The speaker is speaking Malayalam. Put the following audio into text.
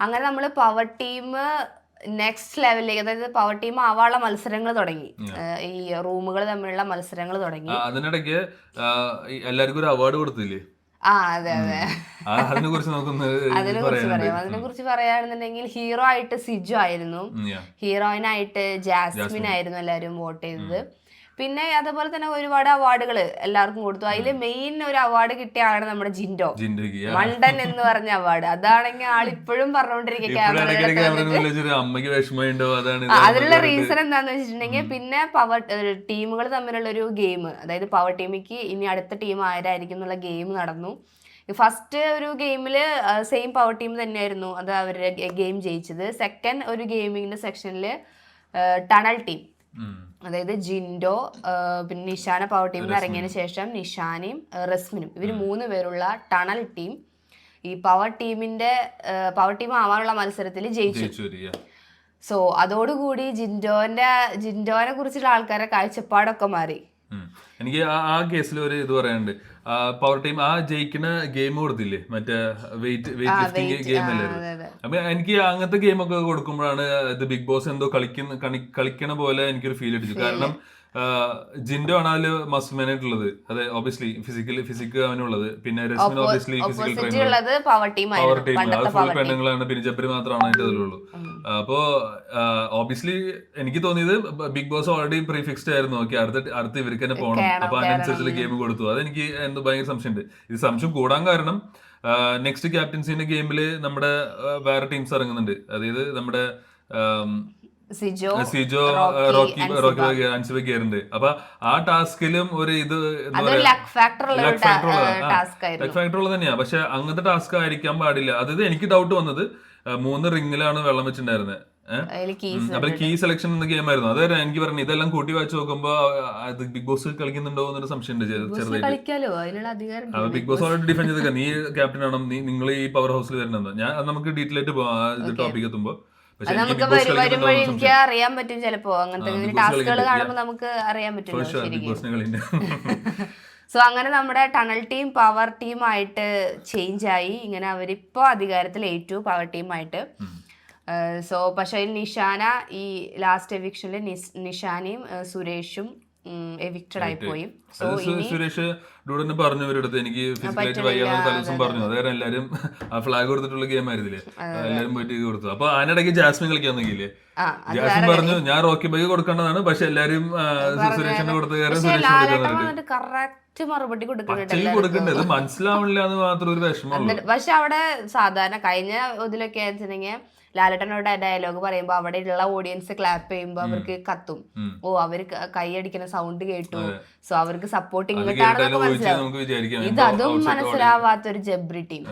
അങ്ങനെ നമ്മൾ പവർ ടീം നെക്സ്റ്റ് ലെവലിലേക്ക്, അതായത് പവർ ടീം ആവാനുള്ള മത്സരങ്ങൾ തുടങ്ങി. ഈ റൂമുകൾ തമ്മിലുള്ള മത്സരങ്ങൾ തുടങ്ങി. അതിനിടയ്ക്ക് എല്ലാവർക്കും ഒരു അവാർഡ് കൊടുത്തില്ലേ? അതെ അതെ, അതിനെ കുറിച്ച് പറയാം. അതിനെ കുറിച്ച് പറയുകയാണെന്നുണ്ടെങ്കിൽ ഹീറോ ആയിട്ട് സിജു ആയിരുന്നു, ഹീറോയിനായിട്ട് ജാസ്മിൻ ആയിരുന്നു എല്ലാവരും വോട്ട് ചെയ്തത്. പിന്നെ അതുപോലെ തന്നെ ഒരുപാട് അവാർഡുകൾ എല്ലാവർക്കും കൊടുത്തു. അതിൽ മെയിൻ ഒരു അവാർഡ് കിട്ടിയ ആളാണ് നമ്മുടെ ജിൻഡോ, മണ്ടൻ എന്ന് പറഞ്ഞ അവാർഡ്. അതാണെങ്കിൽ ആളിപ്പോഴും പറഞ്ഞുകൊണ്ടിരിക്കുക. അതിനുള്ള റീസൺ എന്താന്ന് വെച്ചിട്ടുണ്ടെങ്കിൽ, പിന്നെ പവർ ടീമുകൾ തമ്മിലുള്ള ഒരു ഗെയിം, അതായത് പവർ ടീമിക്ക് ഇനി അടുത്ത ടീം ആരായിരിക്കും എന്നുള്ള ഗെയിം നടന്നു. ഫസ്റ്റ് ഒരു ഗെയിമിൽ സെയിം പവർ ടീം തന്നെയായിരുന്നു അത് അവരുടെ ഗെയിം ജയിച്ചത്. സെക്കൻഡ് ഒരു ഗെയിമിങ്ങിന്റെ സെക്ഷനിൽ ടണൽ ടീം, അതായത് ജിൻഡോ പിന്നെ നിഷാന പവർ ടീമിൽ ഇറങ്ങിയതിന് ശേഷം നിഷാനയും റസ്മിനും, ഇവർ 3 പേരുള്ള ടണൽ ടീം ഈ പവർ ടീം ആവാനുള്ള മത്സരത്തിൽ ജയിച്ചു. സോ അതോടുകൂടി ജിൻഡോനെ കുറിച്ചുള്ള ആൾക്കാരുടെ കാഴ്ചപ്പാടൊക്കെ മാറി. എനിക്ക് ആ കേസിൽ ഒരു ഇത് പറയാനുണ്ട്. പവർ ടീം ആ ജയിക്കുന്ന ഗെയിം കൊടുത്തില്ലേ, മറ്റേ വെയിറ്റ് ലിഫ്റ്റിംഗ് ഗെയിം അല്ലായിരുന്നു. അപ്പൊ എനിക്ക് അങ്ങനത്തെ ഗെയിമൊക്കെ കൊടുക്കുമ്പോഴാണ് ഇത് ബിഗ് ബോസ് എന്തോ കളിക്കണ പോലെ എനിക്കൊരു ഫീൽ അടിച്ചു. കാരണം ജിൻഡോ ആണ് അതില് മസ്മാൻ ആയിട്ടുള്ളത്, അതെ ഒബിയസ്ലി ഫിസിക് അവനുള്ളത്. പിന്നെ Rashmin obviously physical trainer, power team full പെണ്ണുങ്ങളാണ്. പിന്നെ ജബ്രി മാത്രമാണ് അതിന്റെ അതിലുള്ളൂ. അപ്പോ ഒബിയസ്ലി എനിക്ക് തോന്നിയത് ബിഗ് ബോസ് ഓൾറെഡി പ്രീഫിക്സ്ഡ് ആയിരുന്നു. ഓക്കെ, അടുത്ത് ഇവർക്ക് തന്നെ പോകണം. അപ്പൊ അതിനനുസരിച്ചുള്ള ഗെയിം കൊടുത്തു. അതെനിക്ക് എന്തോ ഭയങ്കര സംശയമുണ്ട്. ഇത് സംശയം കൂടാൻ കാരണം നെക്സ്റ്റ് ക്യാപ്റ്റൻസിന്റെ ഗെയിമില് നമ്മുടെ വേറെ ടീംസ് ഇറങ്ങുന്നുണ്ട്. അതായത് നമ്മുടെ സിജോ, റോക്കി അൻസിബ കയറുന്നുണ്ട്. അപ്പൊ ആ ടാസ്കിലും ഒരു ഇത് ലക്ക് ഫാക്ടർ ഉള്ളത് തന്നെയാ. പക്ഷെ അങ്ങനത്തെ ടാസ്ക് ആയിരിക്കാൻ പാടില്ല. അതായത് എനിക്ക് ഡൗട്ട് വന്നത് 3 റിങ്ങിലാണ് വെള്ളം വെച്ചിട്ടുണ്ടായിരുന്നത്. അപ്പൊ കീ സെലക്ഷൻ എന്ന ഗെയിം ആയിരുന്നു. അതായത് എനിക്ക് പറഞ്ഞു ഇതെല്ലാം കൂട്ടി വായിച്ചു നോക്കുമ്പോ അത് ബിഗ് ബോസ് കളിക്കുന്നുണ്ടോ എന്നൊരു സംശയം ഉണ്ട് ചെറുതായിട്ട്. അപ്പൊ ബിഗ് ബോസ് ഓൾറെഡി ഡിഫെൻഡ് ചെയ്തേക്കാം, നീ ക്യാപ്റ്റൻ ആണ്, നിങ്ങൾ ഈ പവർ ഹൗസിൽ വരണമെന്ന്. ഞാൻ നമുക്ക് ഡീറ്റെയിൽ ആയിട്ട് പോവാം ടോപ്പിക് എത്തുമ്പോ. നമുക്ക് വരുമ്പോഴേ എനിക്ക് അറിയാൻ പറ്റും, ചിലപ്പോ അങ്ങനത്തെ ടാസ്കുകൾ കാണുമ്പോൾ നമുക്ക് അറിയാൻ പറ്റും. സോ അങ്ങനെ നമ്മുടെ ടണൽ ടീം പവർ ടീം ആയിട്ട് ചേഞ്ച് ആയി. ഇങ്ങനെ അവരിപ്പോ അധികാരത്തിൽ ഏറ്റു പവർ ടീമായിട്ട്. സോ പക്ഷെ നിഷാന ഈ ലാസ്റ്റ് എവിക്ഷനിൽ നിഷാനയും സുരേഷും എവിക്റ്റഡ് ആയി പോയി. സോ സുരേഷ് ഡൂഡന് പറഞ്ഞു ഇവരടുത്ത് എനിക്ക് ഫിസിക്കലായിട്ട് വയ്യാന്ന് തലേദിവസം പറഞ്ഞു. അതായത് എല്ലാരും ആ ഫ്ലാഗ് കൊടുത്തിട്ടുള്ള ഗെയിം ആയിരുന്നില്ലേ, എല്ലാരും പോയിട്ട് കൊടുത്തു. അപ്പൊ അതിനിടയ്ക്ക് ജാസ്മിൻ കളിക്കാൻ നോക്കിയില്ലേ. ജാസ്മിൻ പറഞ്ഞു ഞാൻ റോക്കി ബൈക്ക് കൊടുക്കേണ്ടതാണ്, പക്ഷെ എല്ലാരും സുരേഷിന്റെ കൊടുത്ത മറുപടി കൊടുക്കേണ്ടത് മനസ്സിലാവണില്ല എന്ന് മാത്രം ഒരു വിഷമമുള്ളൂ. പക്ഷെ അവിടെ സാധാരണ കഴിഞ്ഞ ഇതിലൊക്കെ വെച്ചിട്ടുണ്ടെങ്കിൽ ലാലേട്ടനോട് ഡയലോഗ് പറയുമ്പോ അവിടെ ഉള്ള ഓഡിയൻസ് ക്ലാപ്പ് ചെയ്യുമ്പോ അവർക്ക് കത്തും, ഓ അവര് കൈയടിക്കുന്ന സൗണ്ട് കേട്ടു, സോ അവർക്ക് സപ്പോർട്ടിങ് കിട്ടാണെന്നൊക്കെ മനസ്സിലാവും. ഇതൊന്നും മനസ്സിലാവാത്തൊരു ജബ്രി ടീം.